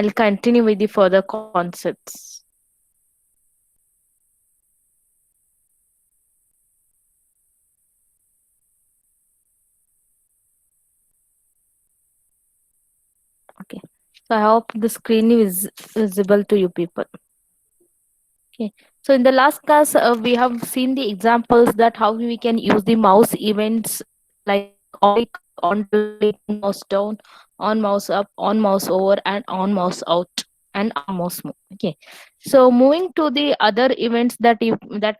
I'll continue with the further concepts. Okay. So I hope the screen is visible to you people. Okay. So in the last class, we have seen the examples that how we can use the mouse events like on click, on delete, on mouse down, on mouse up, on mouse over, and on mouse out, and on mouse move. Okay. So moving to the other events that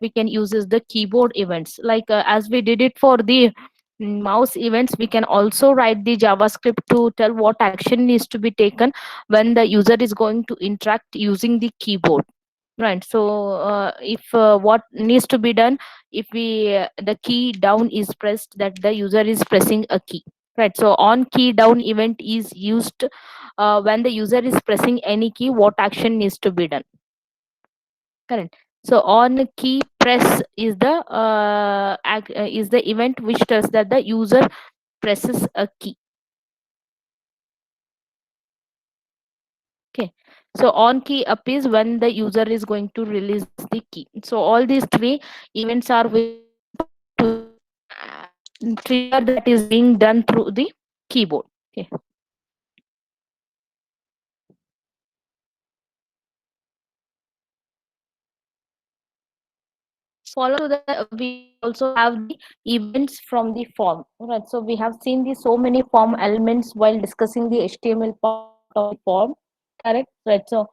we can use is the keyboard events. Like as we did it for the mouse events, we can also write the JavaScript to tell what action needs to be taken when the user is going to interact using the keyboard. Right. So, if what needs to be done, if we the key down is pressed, that the user is pressing a key. Right. So, on key down event is used when the user is pressing any key. What action needs to be done? Correct. So, on key press is the event which tells that the user presses a key. Okay. So on key up is when the user is going to release the key. So all these three events are very important to trigger that is being done through the keyboard. Okay. Follow to that, we also have the events from the form. Right. So we have seen the so many form elements while discussing the HTML part of the form. Correct. Right. So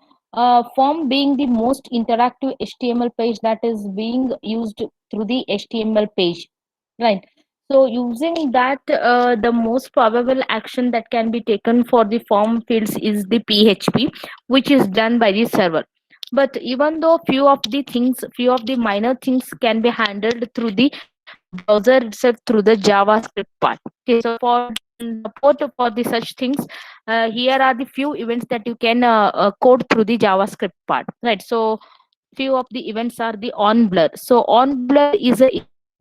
form being the most interactive HTML page that is being used through the HTML page. Right. So using that, the most probable action that can be taken for the form fields is the PHP, which is done by the server. But even though few of the minor things can be handled through the browser itself through the JavaScript part. Okay, so for support for the such things, here are the few events that you can code through the JavaScript part. Right. So few of the events are the on blur. So on blur is a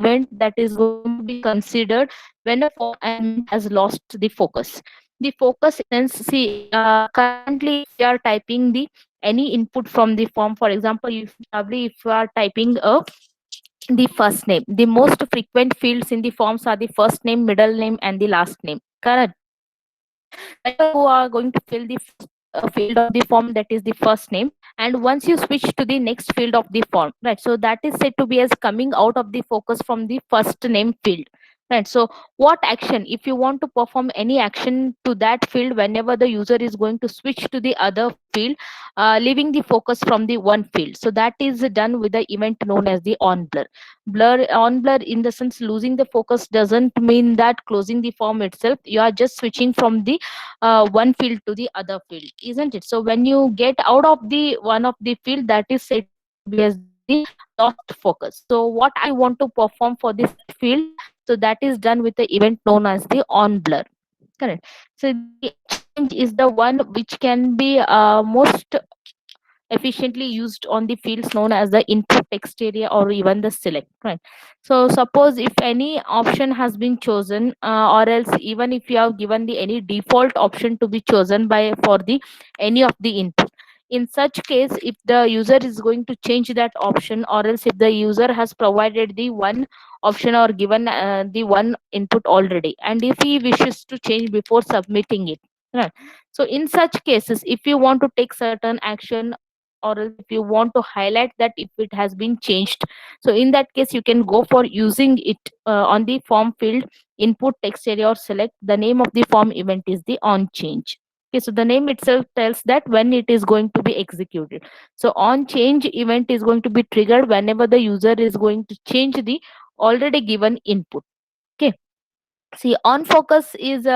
event that is going to be considered when a form element has lost the focus. The focus sense, see, currently if you are typing the any input from the form, for example, if you are typing the first name, the most frequent fields in the forms are the first name, middle name, and the last name. Correct. Whenever you are going to fill the first field of the form, that is the first name, and once you switch to the next field of the form, right, so that is said to be as coming out of the focus from the first name field. Right. So what action, if you want to perform any action to that field whenever the user is going to switch to the other field, leaving the focus from the one field, so that is done with the event known as the on blur. On blur in the sense losing the focus doesn't mean that closing the form itself, you are just switching from the one field to the other field, isn't it? So when you get out of the one of the field, that is said to be as the lost focus. So what action you want to perform for this field, so that is done with the event known as the on blur. Correct. So the change is the one which can be most efficiently used on the fields known as the input text area or even the select. Right. So suppose if any option has been chosen, or else even if you have given the any default option to be chosen by for the any of the input, in such case if the user is going to change that option, or else if the user has provided the one option or given the one input already, and if he wishes to change before submitting it, right, so in such cases if you want to take certain action, or else if you want to highlight that if it has been changed, so in that case you can go for using it on the form field input text area or select. The name of the form event is the on change. Okay, so the name itself tells that when it is going to be executed. So on change event is going to be triggered whenever the user is going to change the already given input. Okay. See, on focus is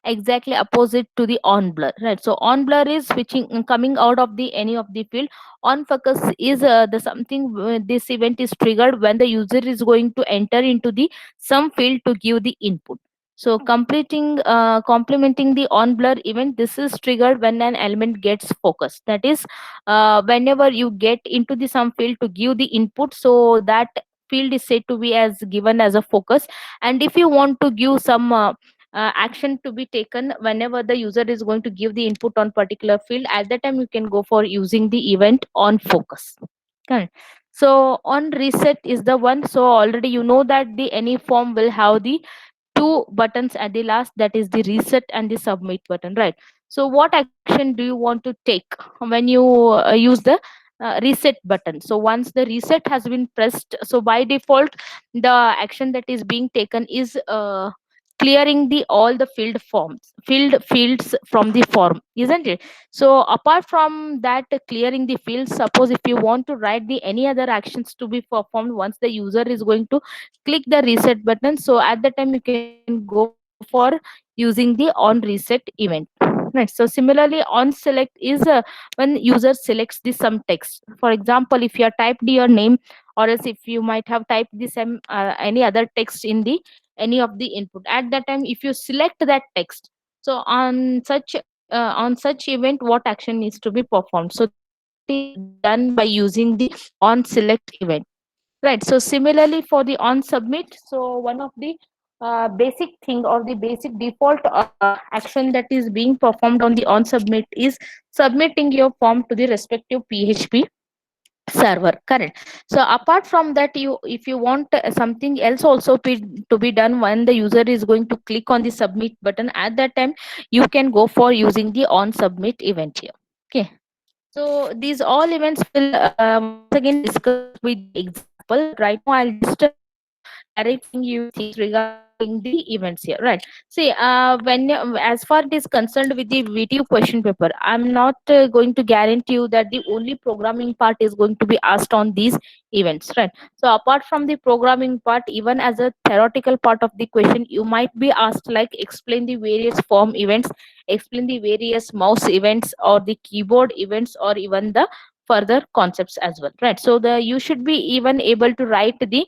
exactly opposite to the on blur, right? So on blur is switching, coming out of the any of the field. On focus is the something, this event is triggered when the user is going to enter into the some field to give the input. So complementing the on blur event, this is triggered when an element gets focused. That is, whenever you get into the some field to give the input, so that field is said to be as given as a focus. And if you want to give some action to be taken whenever the user is going to give the input on particular field. At that time you can go for using the event on focus. Correct. So on reset is the one, so already you know that the any form will have the two buttons at the last, that is the reset and the submit button, right? So what action do you want to take when you use the reset button? So once the reset has been pressed, so by default the action that is being taken is clearing the all the field fields from the form, isn't it? So apart from that clearing the fields, suppose if you want to write the any other actions to be performed once the user is going to click the reset button, so at the time you can go for using the on reset event, right? So similarly on select is when user selects the some text. For example, if you have typed your name, or else if you might have typed the same any other text in the any of the input, at that time if you select that text, so on such event what action needs to be performed, so that is done by using the on select event, right? So similarly for the on submit, so one of the basic thing or the basic default action that is being performed on the on submit is submitting your form to the respective php server, correct? So apart from that, you if you want something else also to be done when the user is going to click on the submit button, at that time you can go for using the on submit event here. Okay, so these all events will once again discuss with the example, but right now I'll just clarifying you things regarding the events here, right? See, when as far it is concerned with the VTU question paper, I'm not going to guarantee you that the only programming part is going to be asked on these events, right? So apart from the programming part, even as a theoretical part of the question, you might be asked like explain the various form events, explain the various mouse events or the keyboard events, or even the further concepts as well, right? So the you should be even able to write the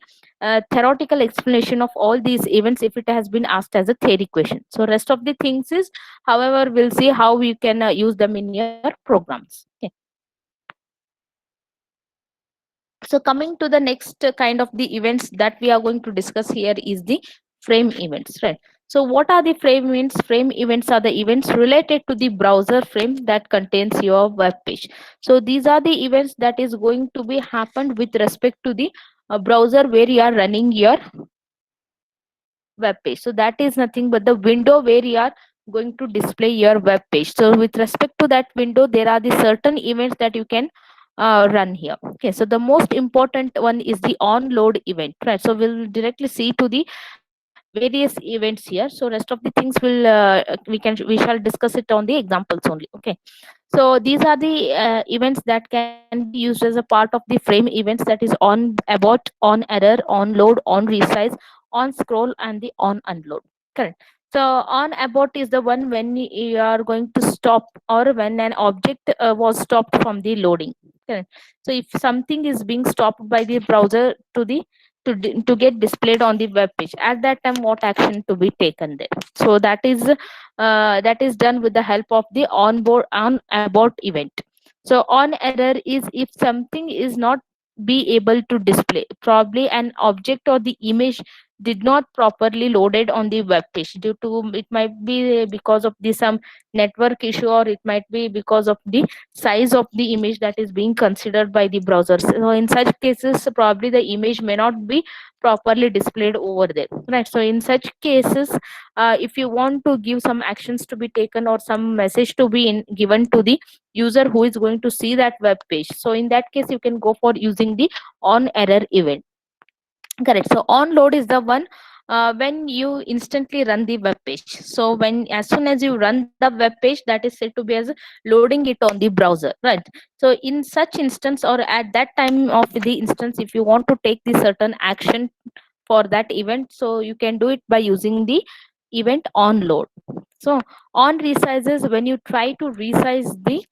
theoretical explanation of all these events if it has been asked as a theory question. So rest of the things is, however, we'll see how you can use them in your programs. Okay. So coming to the next kind of the events that we are going to discuss here is the frame events, right? So what are the frame events? Frame events are the events related to the browser frame that contains your web page. So these are the events that is going to be happened with respect to the browser where you are running your web page. So that is nothing but the window where you are going to display your web page. So with respect to that window, there are the certain events that you can run here. Okay, so the most important one is the onload event, right? So we'll directly see to the various events here. So rest of the things will we shall discuss it on the examples only. Okay, so these are the events that can be used as a part of the frame events, that is on abort, on error, on load, on resize, on scroll, and the on unload. Correct. So on abort is the one when you are going to stop, or when an object was stopped from the loading. Correct. So if something is being stopped by the browser to the to get displayed on the web page, at that time what action to be taken there? So that is done with the help of the onboard on abort event. So on error is if something is not be able to display, probably an object or the image did not properly loaded on the web page, due to it might be because of the some network issue, or it might be because of the size of the image that is being considered by the browsers. So in such cases probably the image may not be properly displayed over there, right? So in such cases, if you want to give some actions to be taken or some message to be given to the user who is going to see that web page, so in that case you can go for using the on error event. Correct. So on load is the one when you instantly run the web page. So when as soon as you run the web page, that is said to be as loading it on the browser, right? So in such instance, or at that time of the instance, if you want to take the certain action for that event, so you can do it by using the event on load. So on resizes, when you try to resize the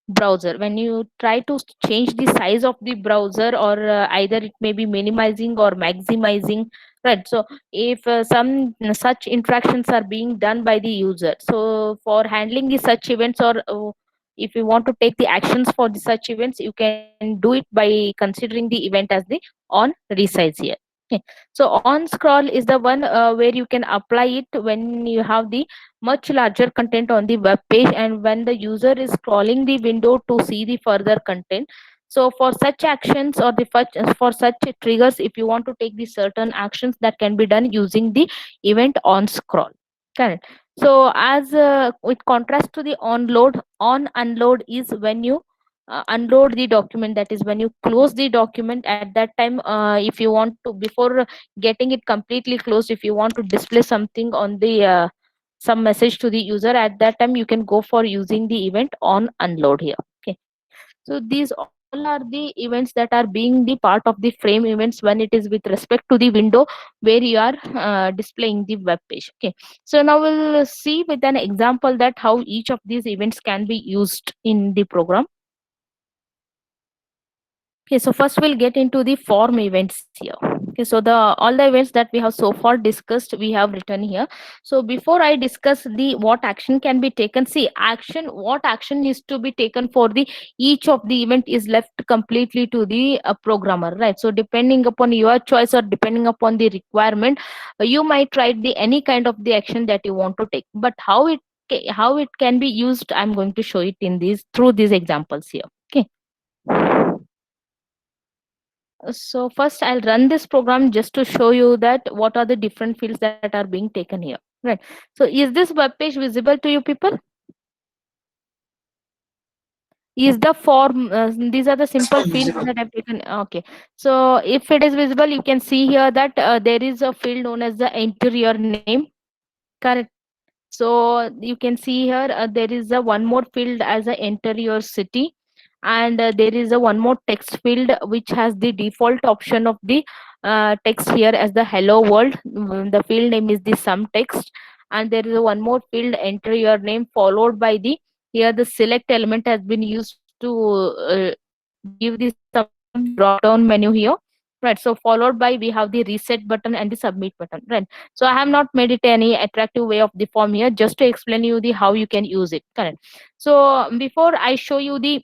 browser, when you try to change the size of the browser, or either it may be minimizing or maximizing, right? So if some such interactions are being done by the user, so for handling the such events, or if you want to take the actions for the such events, you can do it by considering the event as the on resize here. Okay, so on scroll is the one where you can apply it when you have the much larger content on the web page and when the user is scrolling the window to see the further content. So for such actions or for such triggers, if you want to take the certain actions, that can be done using the event on scroll. Correct. So as with contrast to the on unload is when you unload the document, that is when you close the document. At that time, if you want to, before getting it completely closed, if you want to display something on the some message to the user, at that time you can go for using the event on unload here. Okay, so these all are the events that are being the part of the frame events when it is with respect to the window where you are displaying the web page. Okay, so now we'll see with an example that how each of these events can be used in the program. Okay, so first we'll get into the form events here. Okay, so the all the events that we have so far discussed, we have written here. So before I discuss the what action can be taken, see action, what action is to be taken for the each of the event is left completely to the programmer, right? So depending upon your choice or depending upon the requirement, you might write the any kind of the action that you want to take. But how it can be used, I'm going to show it in these through these examples here. Okay. So first I'll run this program just to show you that what are the different fields that are being taken here. Right. So is this web page visible to you people? Is the form, these are the simple fields that I've taken. Okay. So if it is visible, you can see here that there is a field known as the enter your name. Correct. So you can see here there is a one more field as a enter your city, and there is a one more text field which has the default option of the text here as the hello world. The field name is the some text, and there is a one more field enter your name followed by the here the select element has been used to give the some drop down menu here. Right, so followed by we have the reset button and the submit button. Right, so I have not made it any attractive way of the form here, just to explain you the how you can use it. Correct. So before I show you the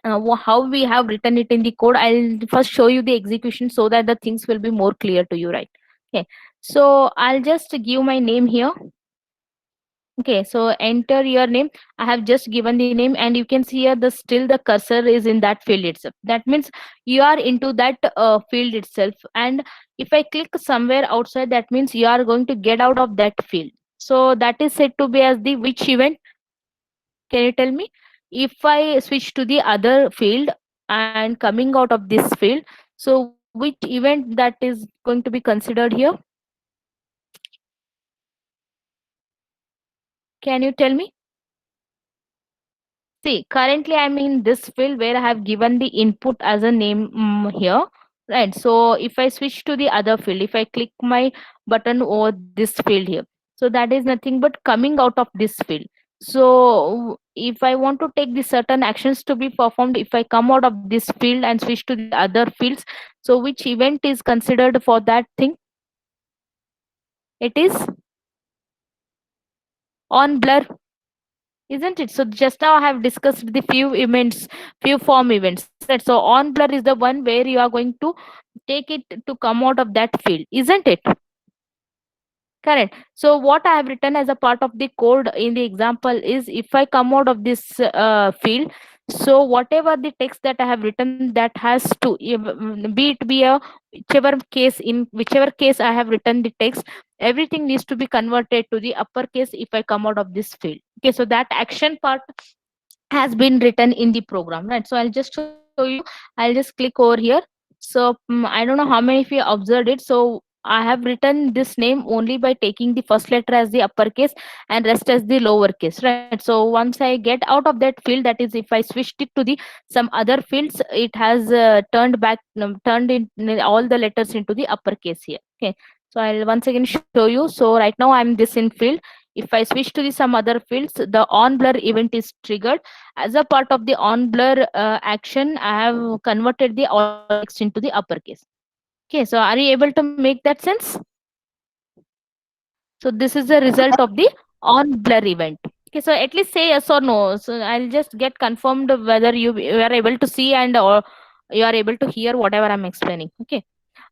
how we have written it in the code, I'll first show you the execution so that the things will be more clear to you, right? Okay, so I'll just give my name here. Okay, so enter your name. I have just given the name, and you can see here the still the cursor is in that field itself. That means you are into that field itself. And if I click somewhere outside, that means you are going to get out of that field. So that is said to be as the which event? Can you tell me? If I switch to the other field and coming out of this field, so which event that is going to be considered here? Can you tell me? See, currently I'm in this field where I have given the input as a name here. Right. So if I switch to the other field, if I click my button over this field here, so that is nothing but coming out of this field. So if I want to take the certain actions to be performed, if I come out of this field and switch to the other fields, so which event is considered for that thing? It is on blur, isn't it? So just now I have discussed the few events, few form events, right? So on blur is the one where you are going to take it to come out of that field, isn't it? Correct. So what I have written as a part of the code in the example is if I come out of this field, so whatever the text that I have written, that has to be it be a whichever case I have written the text, everything needs to be converted to the uppercase if I come out of this field. Okay, so that action part has been written in the program, right? So I'll just show you. I'll just click over here. So I don't know how many of you observed it. So I have written this name only by taking the first letter as the uppercase and rest as the lowercase, right? So once I get out of that field, that is if I switched it to the some other fields, it has turned in all the letters into the uppercase here. Okay, so I'll once again show you. So right now I'm this in field. If I switch to the some other fields, the on blur event is triggered. As a part of the on blur action, I have converted the all the text into the uppercase. Okay, so are you able to make that sense? So this is the result of the on blur event. Okay, so at least say yes or no. So I'll just get confirmed whether you are able to see and or you are able to hear whatever I'm explaining. Okay.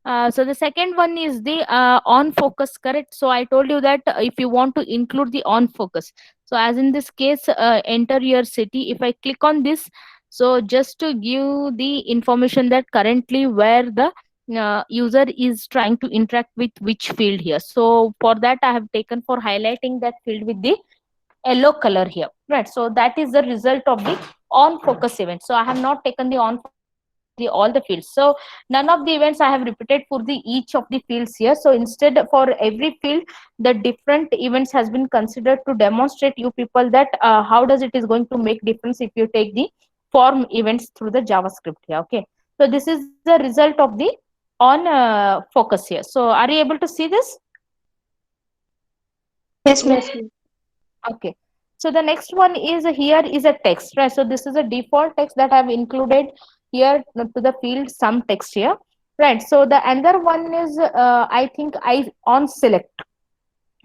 So the second one is the on focus, correct? So I told you that if you want to include the on focus, so as in this case, enter your city. If I click on this, so just to give the information that currently where the user is trying to interact with which field here. So for that, I have taken for highlighting that field with the yellow color here, right? So that is the result of the on focus event. So I have not taken the on for the all the fields. So none of the events I have repeated for the each of the fields here. So instead, for every field, the different events has been considered to demonstrate you people that how does it is going to make difference if you take the form events through the JavaScript here. Okay, so this is the result of the on focus here. So are you able to see this? Yes, Yes, ma'am. ma'am. Okay. So the next one is here is a text, right? So this is a default text that I've included here to the field some text here, right? So the another one is I think I on select,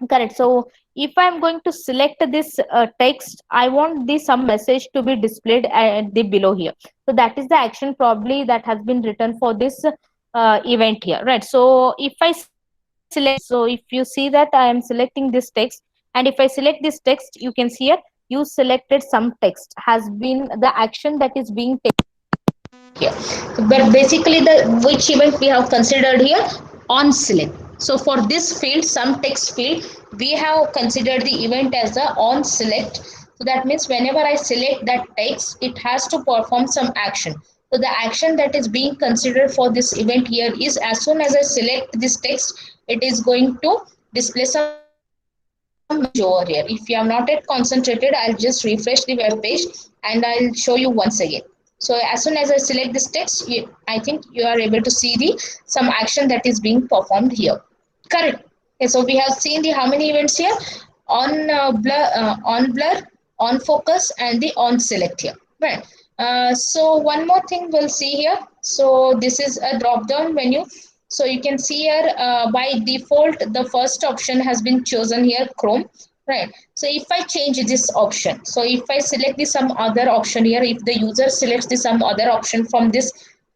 correct? So if I'm going to select this text, I want the some message to be displayed at the below here. So that is the action probably that has been written for this event here, right? So if I select this text, so if you see that I am selecting this text, and if I select this text, you can see here you selected some text has been the action that is being taken here. But basically, the which event we have considered here on select. So for this field, some text field, we have considered the event as the on select. So that means whenever I select that text, it has to perform some action. So the action that is being considered for this event here is as soon as I select this text, it is going to display some message over here. If you have not yet concentrated, I'll just refresh the web page and I'll show you once again. So as soon as I select this text, I think you are able to see the some action that is being performed here. Correct. Okay, so we have seen the how many events here on on focus, and the on select here. Right. So one more thing we'll see here. So this is a drop down menu. So you can see here by default the first option has been chosen here, Chrome. Right. So if I change this option, so if I select the some other option here, if the user selects the some other option from this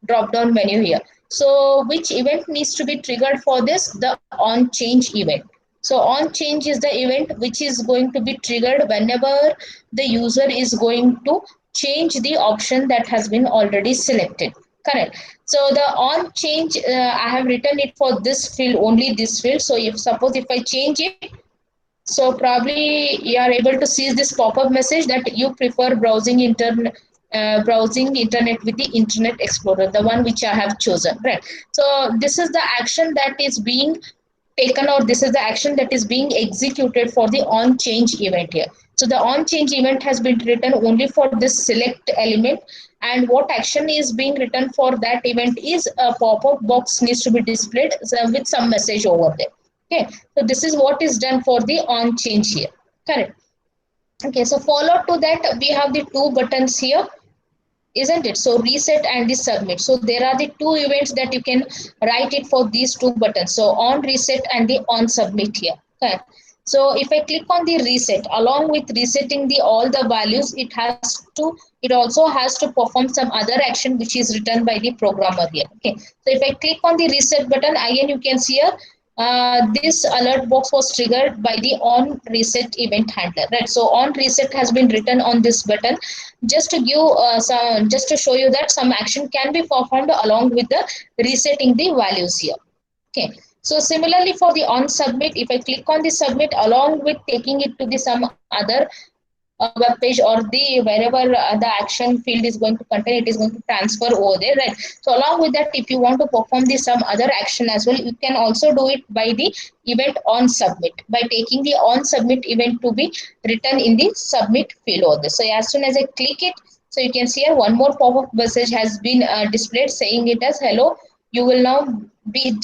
drop down menu here, so which event needs to be triggered for this? The on change event. So on change is the event which is going to be triggered whenever the user is going to change the option that has been already selected. Correct. So the on change, I have written it for this field, only this field. So if suppose if I change it, so probably you are able to see this pop-up message that you prefer browsing internet with the Internet Explorer, the one which I have chosen. Right. So this is the action that is being taken, or this is the action that is being executed for the on change event here. So the on change event has been written only for this select element, and what action is being written for that event is a pop-up box needs to be displayed with some message over there. Okay, so this is what is done for the on change here. Correct. Okay, so follow to that we have the two buttons here, isn't it? So reset and the submit. So there are the two events that you can write it for these two buttons. So on reset and the on submit here. Okay. So if I click on the reset, along with resetting the all the values, it also has to perform some other action which is written by the programmer here. Okay. So if I click on the reset button, again you can see here this alert box was triggered by the on reset event handler, right? So on reset has been written on this button just to give just to show you that some action can be performed along with the resetting the values here. Okay. So similarly for the on submit, if I click on the submit along with taking it to the some other web page, or the wherever the action field is going to contain, it is going to transfer over there, right? So along with that, if you want to perform the some other action as well, you can also do it by the event on submit, by taking the on submit event to be written in the submit field over there. So as soon as I click it, so you can see here one more pop-up message has been displayed saying it as hello, you will now be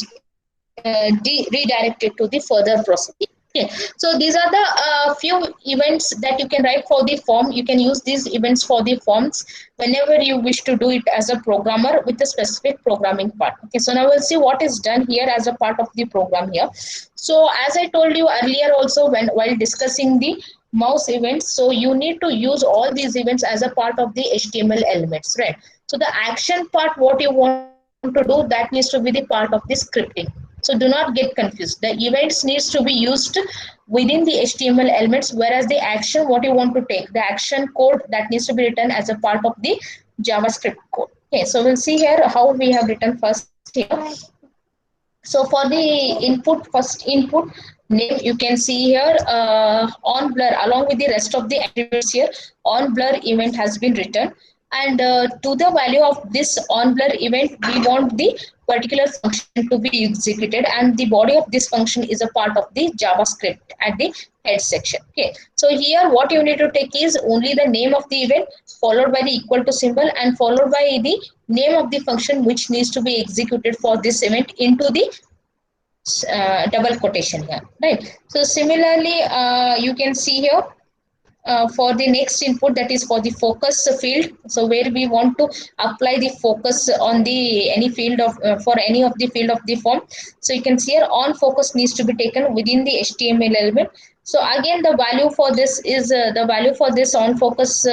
redirected to the further processing. Okay. So these are the few events that you can write for the form. You can use these events for the forms whenever you wish to do it as a programmer with a specific programming part. Okay, so now we'll see what is done here as a part of the program here. So as I told you earlier also, when while discussing the mouse events, so you need to use all these events as a part of the HTML elements, right? So the action part, what you want to do want to do, that needs to be the part of the scripting. So do not get confused. The events needs to be used within the HTML elements, whereas the action, what you want to take, the action code, that needs to be written as a part of the JavaScript code. Okay, so we'll see here how we have written first here. So for the input, first input name, you can see here on blur, along with the rest of the attributes here, on blur event has been written. And to the value of this on blur event, we want the particular function to be executed, and the body of this function is a part of the JavaScript at the head section. Okay, so here what you need to take is only the name of the event, followed by the equal to symbol, and followed by the name of the function which needs to be executed for this event into the double quotation here, right? So similarly, you can see here for the next input, that is for the focus field, so where we want to apply the focus on the any field of for any of the field of the form. So you can see here on focus needs to be taken within the HTML element. So again, the value for this is the value for this on focus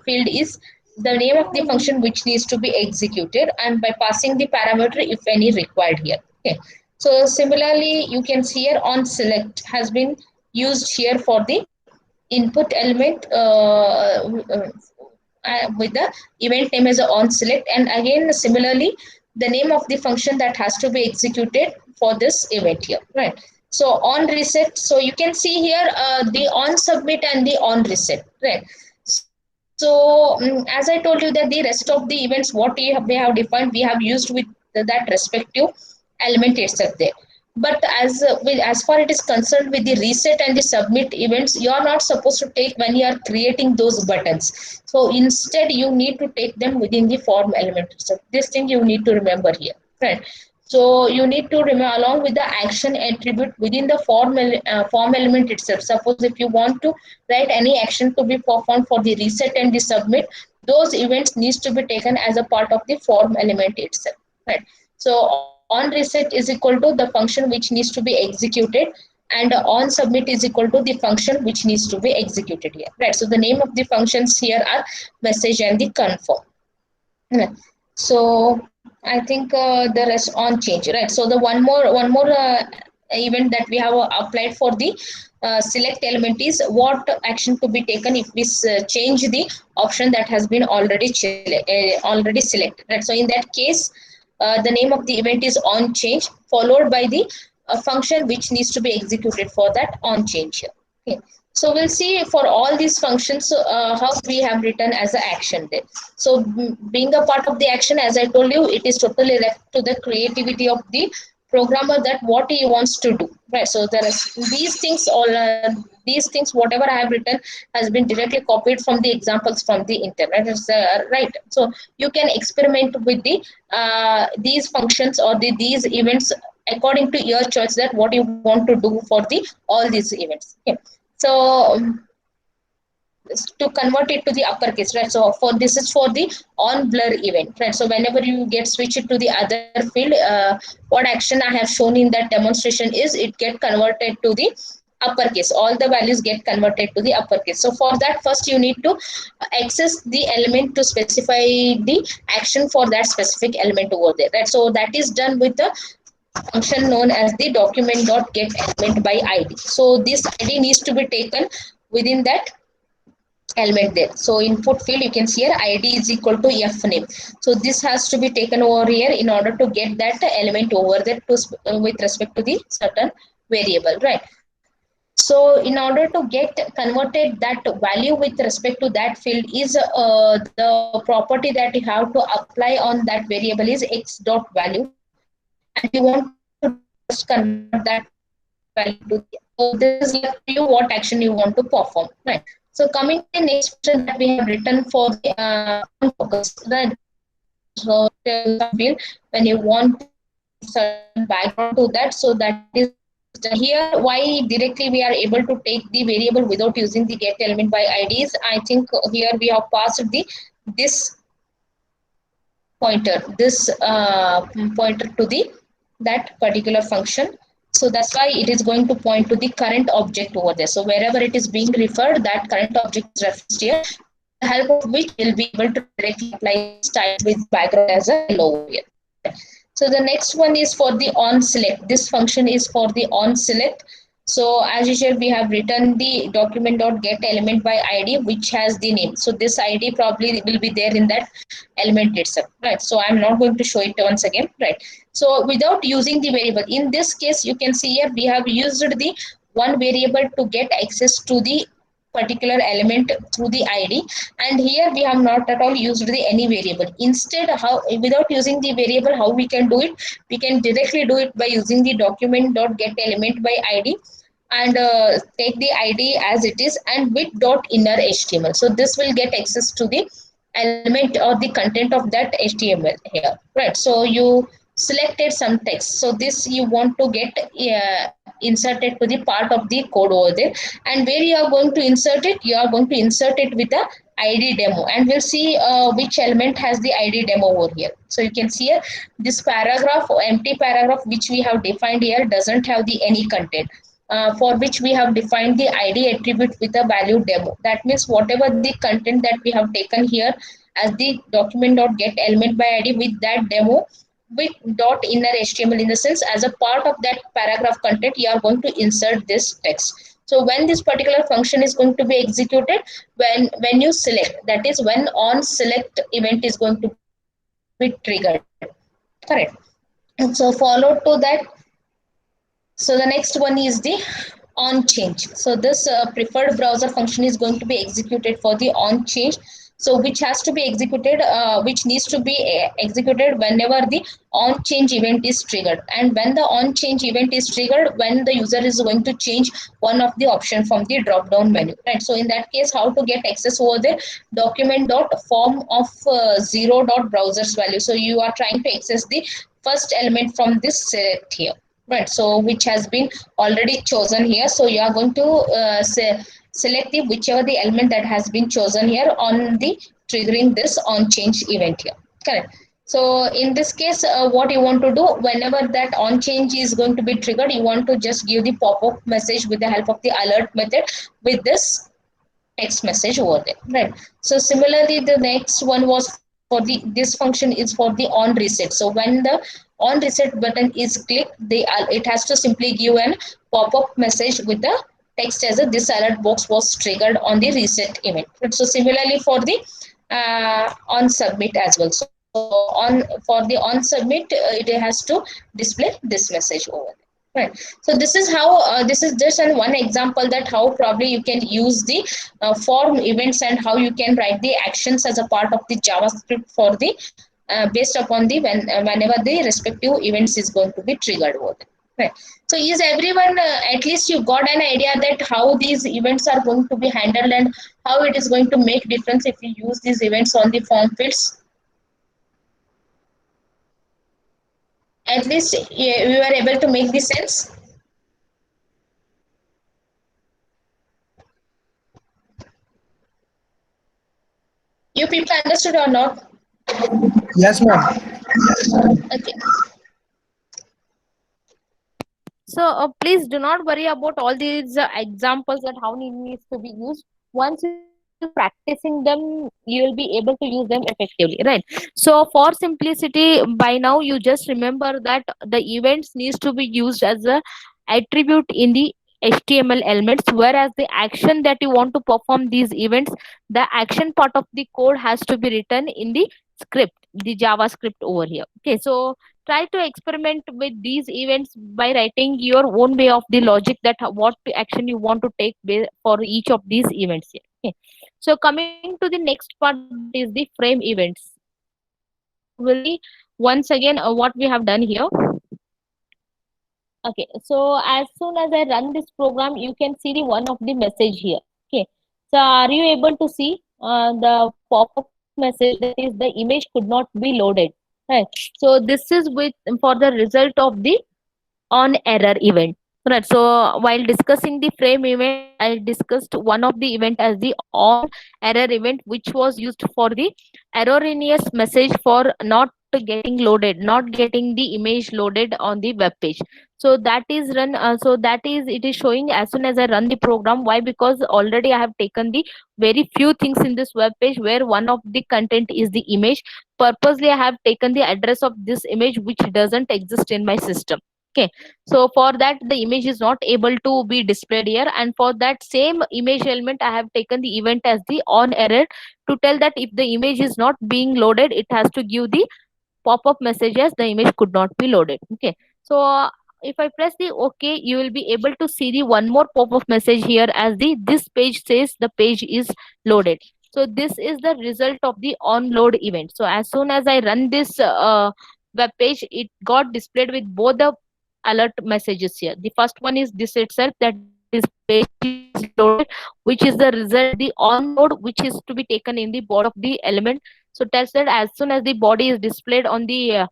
field is the name of the function which needs to be executed, and by passing the parameter if any required here. Okay, so similarly, you can see here on select has been used here for the input element with the event name as a on select, and again similarly the name of the function that has to be executed for this event here, right? So on reset, so you can see here the on submit and the on reset, right? So as I told you that the rest of the events what we have defined, we have used with that respective element itself there. But as far it is concerned with the reset and the submit events, you are not supposed to take when you are creating those buttons. So instead you need to take them within the form element. So this thing you need to remember here, right? So you need to remember along with the action attribute within the form element itself. Suppose if you want to write any action to be performed for the reset and the submit, those events needs to be taken as a part of the form element itself, right? So on reset is equal to the function which needs to be executed, and on submit is equal to the function which needs to be executed here, right? So the name of the functions here are message and the confirm. Right. So I think the rest on change, right? So the one more event that we have applied for the select element is what action to be taken if we change the option that has been already selected, right? So in that case, the name of the event is on change, followed by the function which needs to be executed for that on change here. Okay. So we'll see for all these functions how we have written as an action there. So being a part of the action, as I told you, it is totally left to the creativity of the programmer that what he wants to do, right? So there is these things whatever I have written has been directly copied from the examples from the internet, right? So you can experiment with the these functions or these events according to your choice, that what you want to do for the all these events. Okay. So to convert it to the uppercase, right? So for this is for the on blur event, right? So whenever you get switched to the other field, what action I have shown in that demonstration is it get converted to the uppercase. All the values get converted to the uppercase. So for that, first you need to access the element to specify the action for that specific element over there, right? So that is done with the function known as the document.get element by id. So this id needs to be taken within that element there. So input field, you can see here id is equal to f name. So this has to be taken over here in order to get that element over there to with respect to the certain variable, right? So in order to get converted that value with respect to that field is the property that you have to apply on that variable is x dot value, and you want to just convert that value to the. So this is left to you what action you want to perform, right? So coming to the next function that we have written for the on focus, right? So tell you some field when you want to give certain background to that, so that is done here. Why directly we are able to take the variable without using the get element by IDs? I think here we have passed the this pointer to the that particular function. So that's why it is going to point to the current object over there. So wherever it is being referred, that current object is referenced here, with the help of which we'll be able to directly apply the style with background as a yellow over here. So the next one is for the on select. This function is for the on select. So as usual, we have written the document dot get element by ID, which has the name. So this ID probably will be there in that element itself, right? So I'm not going to show it once again, right? So without using the variable, in this case, you can see here we have used the one variable to get access to the particular element through the id, and here we have not at all used the any variable. Instead, how without using the variable, how we can do it, we can directly do it by using the document dot get element by id, and take the id as it is and with dot inner html. So this will get access to the element or the content of that html here, right? So you selected some text, so this you want to get inserted to the part of the code over there, and where you are going to insert it, you are going to insert it with the id demo, and we'll see which element has the id demo over here. So you can see here this paragraph or empty paragraph which we have defined here doesn't have the any content, for which we have defined the id attribute with a value demo. That means whatever the content that we have taken here as the document dot get element by id with that demo with dot inner html, in the sense as a part of that paragraph content you are going to insert this text. So when this particular function is going to be executed, when you select, that is when on select event is going to be triggered, correct? And so followed to that, so the next one is the on change. So this preferred browser function is going to be executed for the on change. So which has to be executed, which needs to be executed whenever the on change event is triggered. And when the on change event is triggered, when the user is going to change one of the option from the drop down menu, right? So in that case, how to get access over the document dot form of zero dot browsers value. So you are trying to access the first element from this select here, right? So which has been already chosen here, so you are going to select the whichever the element that has been chosen here on the triggering this on change event here, correct? So in this case, what you want to do, whenever that on change is going to be triggered, you want to just give the pop-up message with the help of the alert method with this text message over there, right? So similarly, the next one was for the, this function is for the on reset. So when the on reset button is clicked, it has to simply give an pop-up message with the text as a this alert box was triggered on the reset event. So similarly for the on submit as well. So on for the on submit, it has to display this message over there. Right. So this is how this is just an one example that how probably you can use the form events and how you can write the actions as a part of the JavaScript for the based upon the whenever the respective events is going to be triggered over there. Right. So is everyone at least you got an idea that how these events are going to be handled and how it is going to make difference if you use these events on the form fields? At least we were able to make the sense. You people understood or not? Yes, ma'am. Okay. So please do not worry about all these examples that how it needs to be used. Once you start practicing them, you will be able to use them effectively, right? So for simplicity, by now you just remember that the events needs to be used as a attribute in the HTML elements, whereas the action that you want to perform these events, the action part of the code has to be written in the script, the JavaScript over here. Okay, so try to experiment with these events by writing your own way of the logic that what action you want to take for each of these events here. Okay. So coming to the next part, that is the frame events. So we'll see once again what we have done here. Okay, so as soon as I run this program, you can see the one of the message here. Okay, so are you able to see the pop-up message that is the image could not be loaded, right? So this is with for the result of the on error event, right? So while discussing the frame event, I discussed one of the event as the on error event, which was used for the erroneous message for not getting loaded, not getting the image loaded on the web page. So that is run, so that is, it is showing as soon as I run the program. Why? Because already I have taken the very few things in this web page, where one of the content is the image. Purposely I have taken the address of this image which doesn't exist in my system. Okay, so for that the image is not able to be displayed here, and for that same image element I have taken the event as the on error, to tell that if the image is not being loaded, it has to give the pop-up messages the image could not be loaded. Okay, so if I press the OK, you will be able to see the one more pop-up message here as the this page says the page is loaded. So this is the result of the on load event. So as soon as I run this web page, it got displayed with both the alert messages here. The first one is this itself, that is page is loaded, which is the result of the on load, which is to be taken in the body of the element. So tells that as soon as the body is displayed on the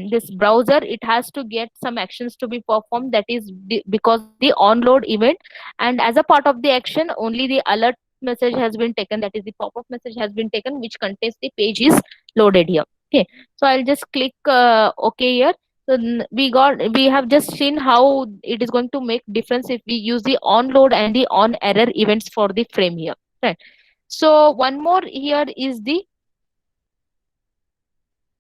this browser, it has to get some actions to be performed, that is because of the onload event. And as a part of the action, only the alert message has been taken, that is the pop-up message has been taken, which contains the page is loaded here. Okay, so I'll just click OK here. So we have just seen how it is going to make difference if we use the onload and the on error events for the frame here, right? So one more here is the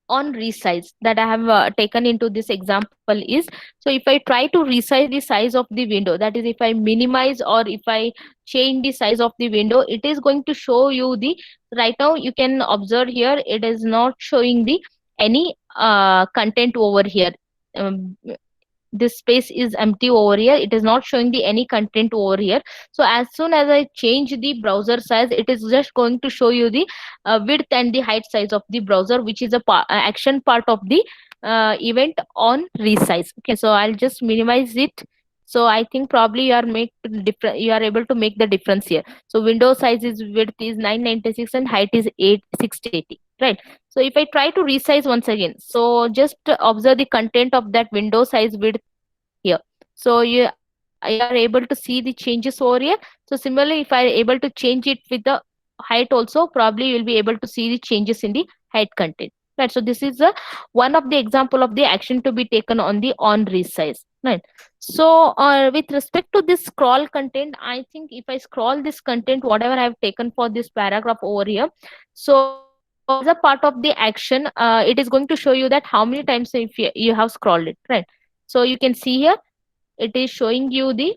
on resize that I have taken into this example is, so if I try to resize the size of the window, that is if I minimize or if I change the size of the window, it is going to show you the, right now you can observe here, it is not showing the any content over here. This space is empty over here, it is not showing the any content over here. So as soon as I change the browser size, it is just going to show you the width and the height size of the browser, which is a action part of the event on resize. Okay, so I'll just minimize it. So I think probably you are make different, you are able to make the difference here. So window size is, width is 996 and height is 680, right? So if I try to resize once again, so just observe the content of that window size width here. So you are able to see the changes over here. So similarly, if I are able to change it with the height also, probably you will be able to see the changes in the height content. Right. So this is a one of the example of the action to be taken on the on resize. Right. So with respect to this scroll content, I think if I scroll this content, whatever I have taken for this paragraph over here, so as a part of the action, it is going to show you that how many times if you have scrolled it, right? So you can see here, it is showing you the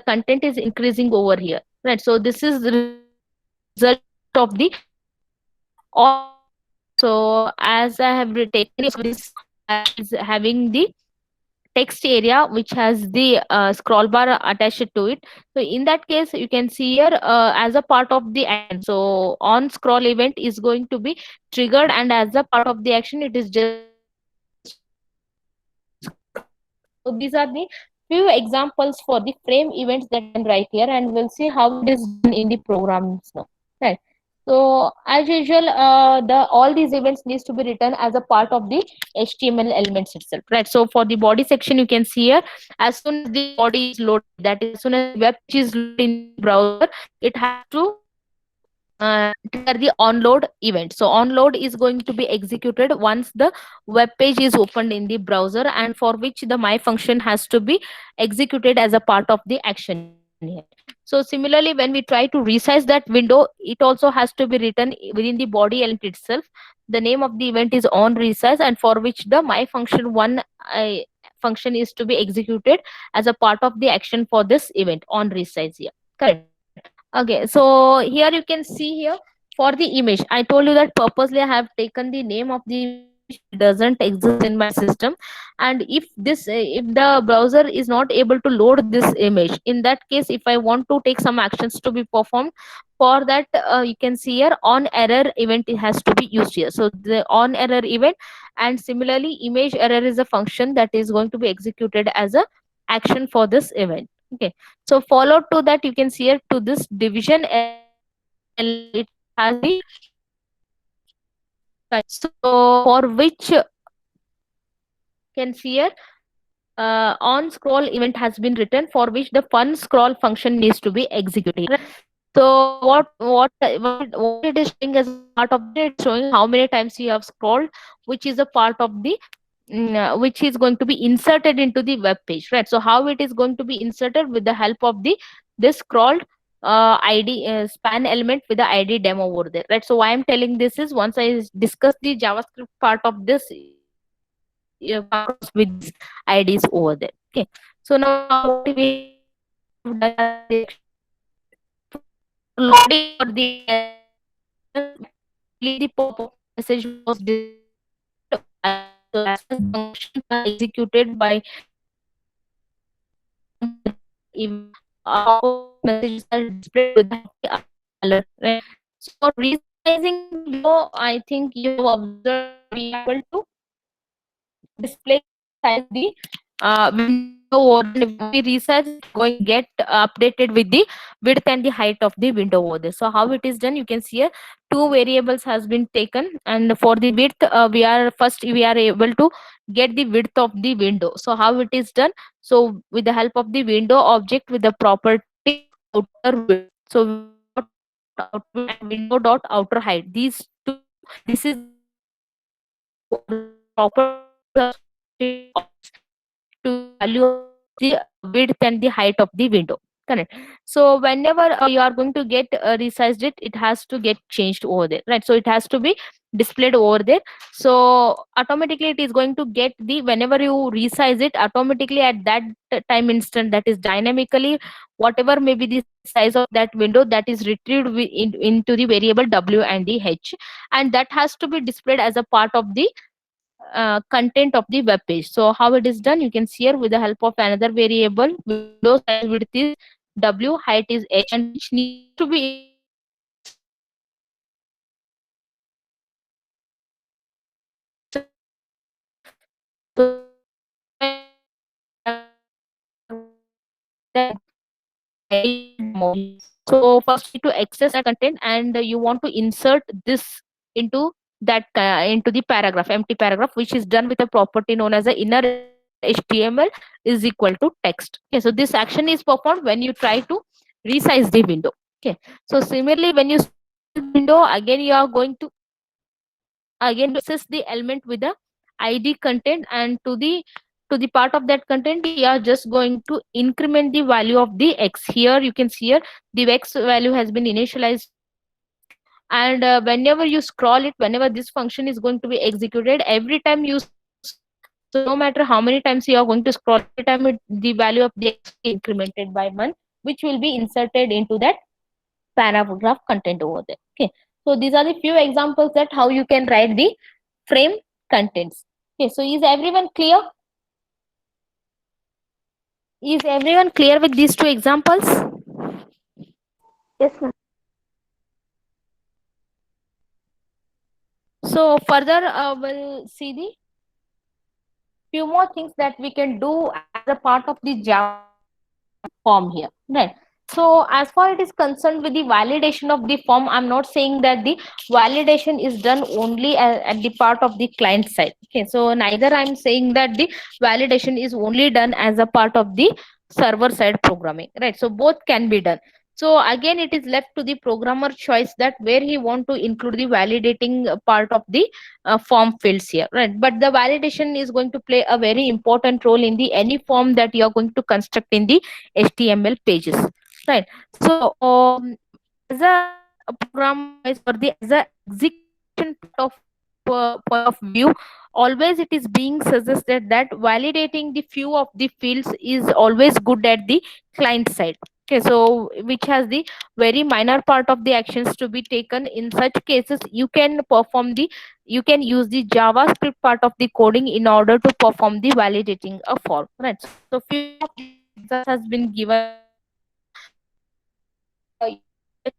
content is increasing over here, right? So this is the result of the on resize. So as I have taken this as having the text area which has the scroll bar attached to it. So in that case, you can see here as a part of the action, so on scroll event is going to be triggered, and as a part of the action, it is just going to be executed. So these are the few examples for the frame events that I can write here, and we'll see how it is done in the programs now. Right. So as usual, the all these events needs to be written as a part of the HTML elements itself, right? So for the body section, you can see here, as soon as the body is loaded, that is as soon as the web page is loaded in the browser, it has to trigger the onload event. So onload is going to be executed once the web page is opened in the browser, and for which the my function has to be executed as a part of the action here. So similarly, when we try to resize that window, it also has to be written within the body element itself. The name of the event is on resize, and for which the my function one function is to be executed as a part of the action for this event on resize here. Correct. Okay, so here you can see here for the image, I told you that purposely I have taken the name of the image which doesn't exist in my system. And if this if the browser is not able to load this image, in that case, if I want to take some actions to be performed, for that you can see here on error event, it has to be used here. So the on error event, and similarly image error is a function that is going to be executed as a action for this event. Okay, so followed to that, you can see here to this division element, it has the so for which can see here on scroll event has been written, for which the fun scroll function needs to be executed. So what it is showing as a part of that, it's showing how many times you have scrolled, which is a part of the which is going to be inserted into the web page, right? So how it is going to be inserted with the help of the this scrolled id span element with the id demo over there, right? So why I'm telling this is, once I discuss the javascript part of this, you come across with these ids over there. Okay, so now what we have done as the action for loading or the automatically the pop-up message was displayed as soon as the functions are executed by on the reset event. Pop-up messages are displayed with the help of the alert, right? So for resizing the window, I think you have observed that we are able to display the size of the window over there. And when we resize, it's going to get updated with the width and the height of the window over there. So how it is done, you can see here two variables has been taken, and for the width we are able to get the width of the window. So how it is done, so with the help of the window object with the property outer width, so window dot outer width and window dot outer height, these two, this is the property associated to the value of the width and the height of the window, correct? So whenever you are going to get resized it has to get changed over there, right? So it has to be displayed over there. So automatically it is going to get the, whenever you resize it, automatically at that time instant, that is dynamically, whatever may be the size of that window, that is retrieved into the variable w and the h, and that has to be displayed as a part of the content of the web page. So how it is done, you can see here with the help of another variable, window size width is w, height is h, and which needs to be so first you need to access that content, and you want to insert this into that into the paragraph, empty paragraph, which is done with a property known as the inner html is equal to text. Okay, so this action is performed when you try to resize the window. Okay, so similarly when you window, again you are going to access the element with the id content, and to the part of that content you are just going to increment the value of the x. Here you can see here the x value has been initialized, and whenever you scroll it, whenever this function is going to be executed, every time you scroll, so no matter how many times you are going to scroll, every time the value of the x is incremented by 1, which will be inserted into that paragraph content over there. Okay, so these are the few examples that how you can write the frame contents. Okay, so is everyone clear? Is everyone clear with these two examples? Yes, ma'am. So further we'll see the few more things that we can do as a part of the Java form here, right? So as far it is concerned with the validation of the form, I'm not saying that the validation is done only at the part of the client side. Okay, so neither I'm saying that the validation is only done as a part of the server side programming, right? So both can be done. So again it is left to the programmer choice that where he want to include the validating part of the form fields here, right? But the validation is going to play a very important role in the any form that you are going to construct in the html pages, right? So as a program wise, or the as a execution point of view, always it is being suggested that validating the few of the fields is always good at the client side. Okay, so which has the very minor part of the actions to be taken. In such cases you can perform the, you can use the javascript part of the coding in order to perform the validating a form, right? So few of the examples has been given over there. You can check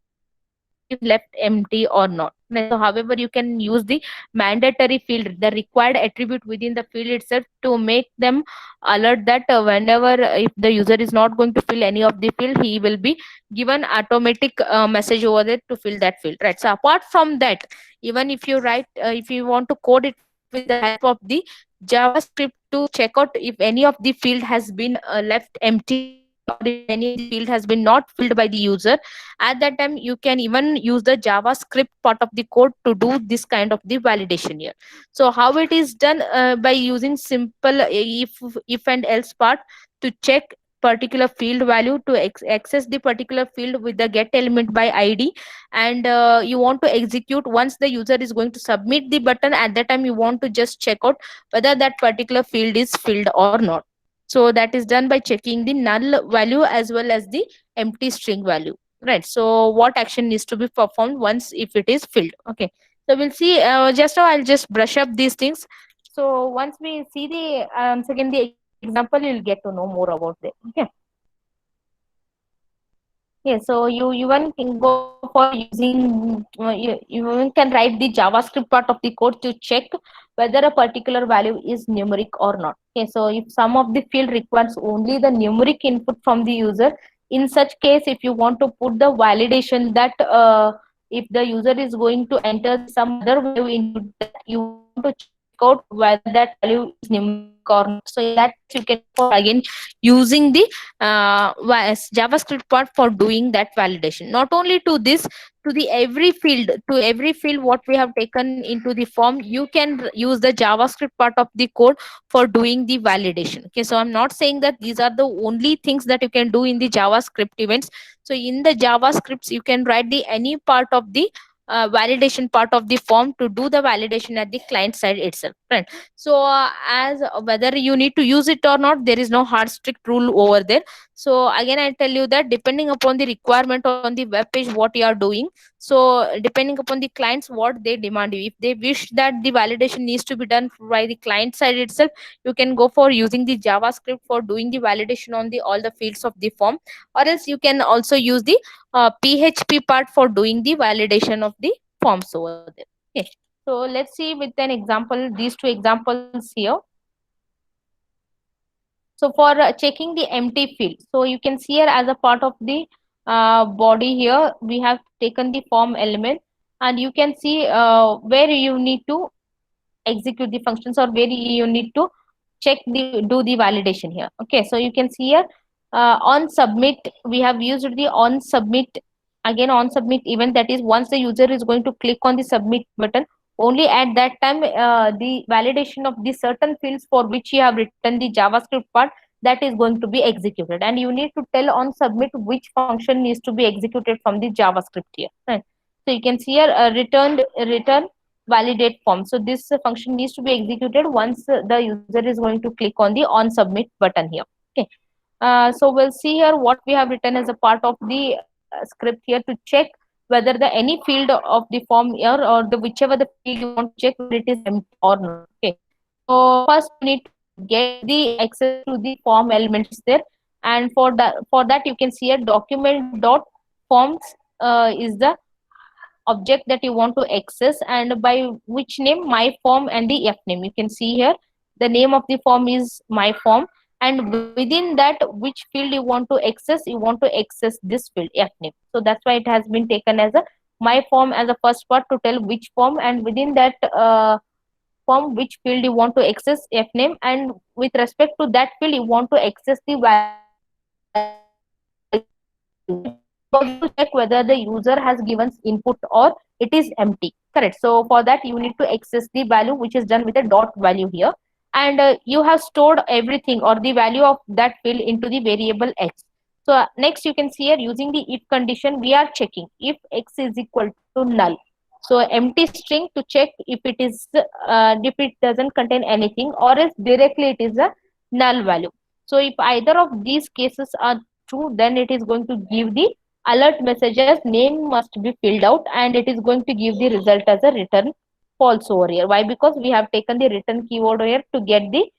is left empty or not. Right? So however you can use the mandatory field, the required attribute within the field itself, to make them alert that whenever if the user is not going to fill any of the field, he will be given automatic message over there to fill that field, right? So apart from that, even if you write if you want to code it with the help of the javascript to check out if any of the field has been left empty or if any of the field has been not filled by the user, at that time you can even use the JavaScript part of the code to do this kind of the validation here. So how it is done, by using simple if and else part to check particular field value to access the particular field with the get element by id, and you want to execute once the user is going to submit the button. At that time you want to just check out whether that particular field is filled or not. So that is done by checking the null value as well as the empty string value, right? So what action needs to be performed once if it is filled. Okay, so we'll see, just now I'll just brush up these things. So once we see the second the example, you'll get to know more about it. Okay. Yeah, so you even can go for using, you even can write the JavaScript part of the code to check whether a particular value is numeric or not. Okay, so if some of the field requires only the numeric input from the user, in such case, if you want to put the validation that if the user is going to enter some other value into that, you want to check out whether that value is numeric or not. So in that case, you can go for again using the JavaScript part for doing that validation. Not only to this, to the every field what we have taken into the form, you can use the JavaScript part of the code for doing the validation. Okay, so I'm not saying that these are the only things that you can do in the JavaScript events. So in the JavaScripts, you can write the any part of the validation part of the form to do the validation at the client side itself, right? So as whether you need to use it or not, there is no hard strict rule over there. So again I tell you that depending upon the requirement on the web page what you are doing, so depending upon the clients what they demand you, if they wish that the validation needs to be done by the client side itself, you can go for using the JavaScript for doing the validation on the all the fields of the form, or else you can also use the PHP part for doing the validation of the forms over there. Okay, so let's see with an example, these two examples here. So for checking the empty field, so you can see here as a part of the body here, we have taken the form element, and you can see where you need to execute the functions or where you need to check the do the validation here. Okay, so you can see here on submit, we have used the on submit, again on submit event, that is once the user is going to click on the submit button, only at that time the validation of the certain fields for which you have written the JavaScript part, that is going to be executed, and you need to tell on submit which function needs to be executed from the JavaScript here, right? So you can see here return validate form. So this function needs to be executed once the user is going to click on the on submit button here. Okay, so we'll see here what we have written as a part of the script here to check whether the any field of the form here or the whichever the field you want to check whether it is empty or not. Okay, so first we need to get the access to the form elements there, and for that you can see a document dot forms is the object that you want to access, and by which name, my form and the f name. You can see here the name of the form is my form, and within that which field you want to access, you want to access this field f name. So that's why it has been taken as a my form as a first part to tell which form, and within that form which field you want to access f name, and with respect to that field you want to access the value to check whether the user has given input or it is empty, correct? So for that you need to access the value which is done with a dot value here, and you have stored everything or the value of that field into the variable x. So next you can see here using the if condition, we are checking if x is equal to null, so empty string to check if it is if it doesn't contain anything, or else directly it is a null value. So if either of these cases are true, then it is going to give the alert messages name must be filled out, and it is going to give the result as a return false over here. Why? Because we have taken the return keyword here to get the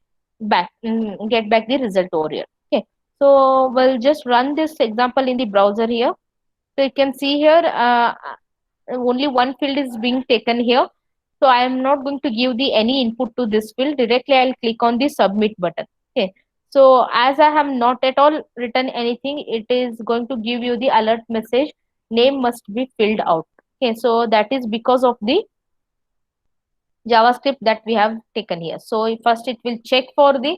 get back the result over here. Okay, so we'll just run this example in the browser here. So you can see here only one field is being taken here, so I am not going to give the any input to this field. Directly I'll click on the submit button. Okay, so as I have not at all written anything, it is going to give you the alert message name must be filled out. Okay, so that is because of the JavaScript that we have taken here. So first it will check for the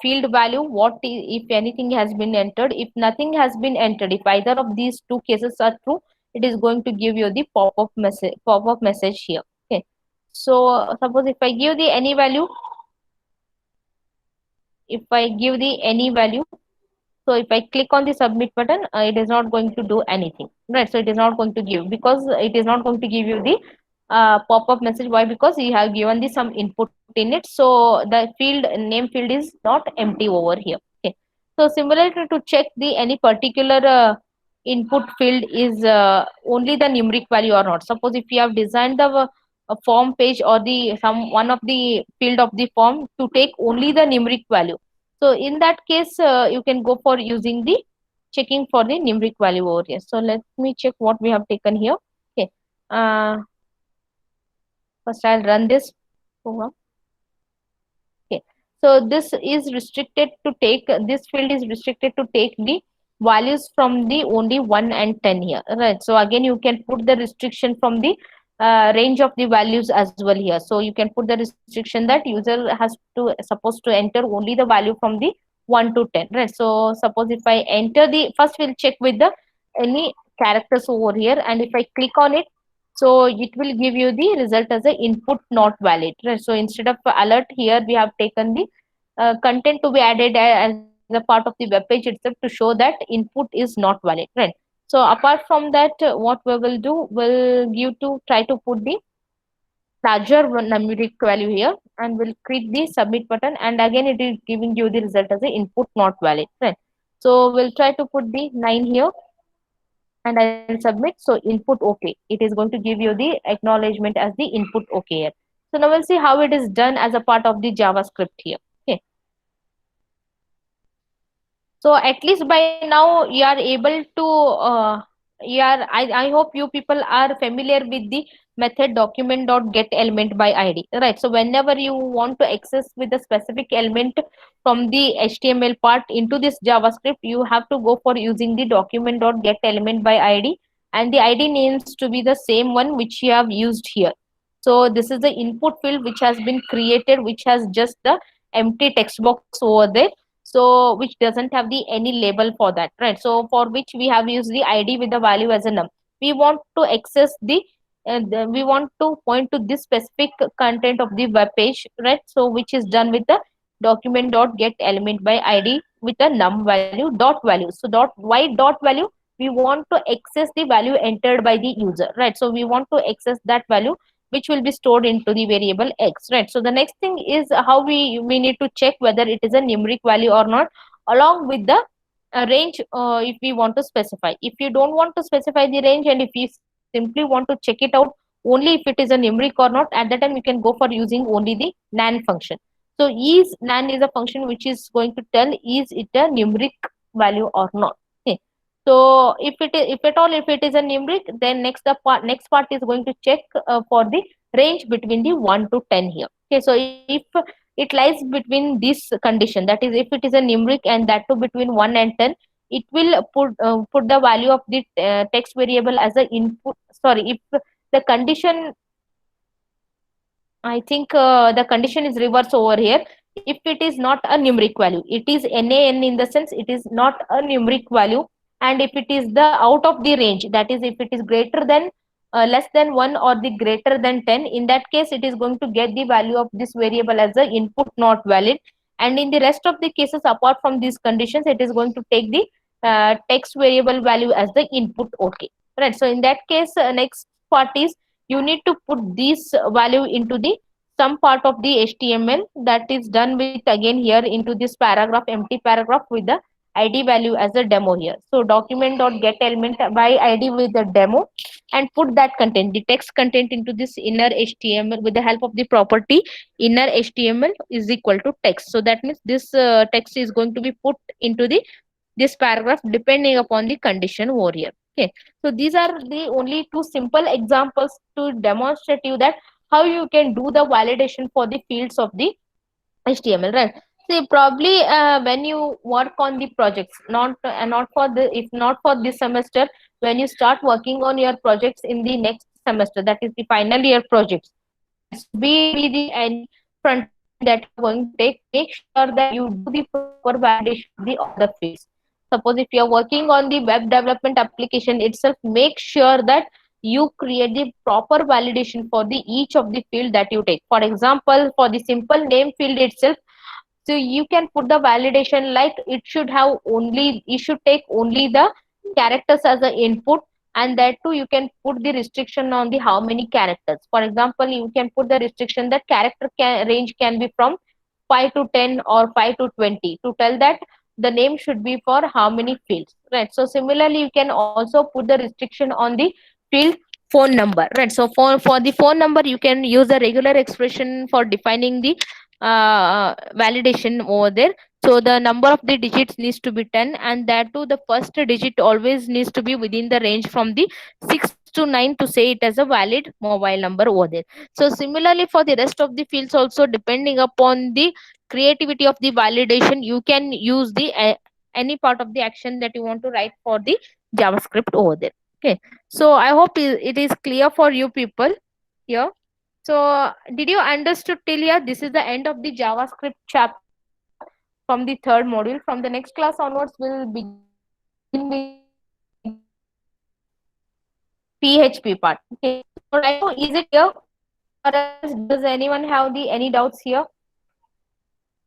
field value, if anything has been entered. If nothing has been entered, if either of these two cases are true, it is going to give you the pop-up message here. Okay, so suppose if I give the any value, if I give the any value, so if I click on the submit button, it is not going to do anything, right? So it is not going to give, because it is not going to give you the pop-up message. Why? Because you have given the some input in it, so the name field is not empty over here. Okay, so similarly, to check the any particular input field is only the numeric value or not. Suppose if you have designed the a form page or the some one of the field of the form to take only the numeric value, so in that case, you can go for using the checking for the numeric value over here. So let me check what we have taken here. Okay. First I'll run this program. Okay. So this is restricted to take, this field is restricted to take the values from the only 1 and 10 here. Right. So again, you can put the restriction from the range of the values as well here. So you can put the restriction that user has to supposed to enter only the value from the 1 to 10, right? So suppose if I enter the, first we'll check with the any characters over here, and if I click on it, so it will give you the result as a input not valid, right? So instead of alert here, we have taken the content to be added as a part of the web page itself to show that input is not valid, right? So apart from that, what we will do, will give to try to put the larger numeric value here, and we'll click the submit button, and again it is giving you the result as a input not valid, right? So we'll try to put the 9 here, and I'll submit. So input okay, it is going to give you the acknowledgement as the input okay here. So now we'll see how it is done as a part of the JavaScript here. Okay, so at least by now you are able to I hope you people are familiar with the method document dot get element by id, right? So whenever you want to access with a specific element from the HTML part into this JavaScript, you have to go for using the document dot get element by id, and the id needs to be the same one which you have used here. So this is the input field which has been created, which has just the empty text box over there, so which doesn't have the any label for that, right? So for which we have used the id with the value as a num. We want to access we want to point to this specific content of the web page, right? So which is done with the document dot get element by id with a num value dot value. So why dot value? We want to access the value entered by the user, right? So we want to access that value which will be stored into the variable x, right? So the next thing is how we need to check whether it is a numeric value or not, along with the range, if we want to specify. If you don't want to specify the range, and if you simply want to check it out only if it is a numeric or not, at that time you can go for using only the nan function. So is nan is a function which is going to tell is it a numeric value or not. Okay. So if at all if it is a numeric, then next part is going to check for the range between the 1 to 10 here. Okay, so if it lies between this condition, that is if it is a numeric and that too between 1 and 10, it will put the value of the text variable as a input. Sorry, if the condition, I think the condition is reverse over here. If it is not a numeric value, it is NaN, in the sense it is not a numeric value. And if it is the out of the range, that is if it is greater than less than 1 or the greater than 10, in that case it is going to get the value of this variable as the input not valid. And in the rest of the cases apart from these conditions, it is going to take the text variable value as the input okay, right? So in that case, next part is you need to put this value into the some part of the HTML, that is done with again here into this paragraph, empty paragraph with the id value as a demo here. So document dot get element by id with the demo, and put that content, the text content, into this inner HTML with the help of the property inner HTML is equal to text. So that means this text is going to be put into this paragraph depending upon the condition over here. Okay, so these are the only two simple examples to demonstrate you that how you can do the validation for the fields of the HTML, right? See, probably when you work on the projects, not for the, if not for this semester, when you start working on your projects in the next semester, that is the final year projects, right? So be the any front end that you're going to take, make sure that you do the proper validation of the all the fields. Suppose if you're working on the web development application itself, make sure that you create the proper validation for the each of the field that you take. For example, for the simple name field itself, so you can put the validation like it should have only, you should take only the characters as the input, and that too you can put the restriction on the how many characters. For example, you can put the restriction that character range can be from 5 to 10 or 5 to 20 to tell that the name should be for how many fields, right? So similarly you can also put the restriction on the field phone number, right? So for the phone number you can use a regular expression for defining the validation over there. So the number of the digits needs to be 10, and that too the first digit always needs to be within the range from the 6 to 9 to say it as a valid mobile number over there. So similarly for the rest of the fields also, depending upon the creativity of the validation, you can use the any part of the action that you want to write for the JavaScript over there. Okay, so I hope it is clear for you people here. So, did you understood till here? This is the end of the JavaScript chapter part from the third module. From the next class onwards, we'll begin with the PHP part. Okay. So, right now, is it clear? Or else, does anyone have the any doubts here?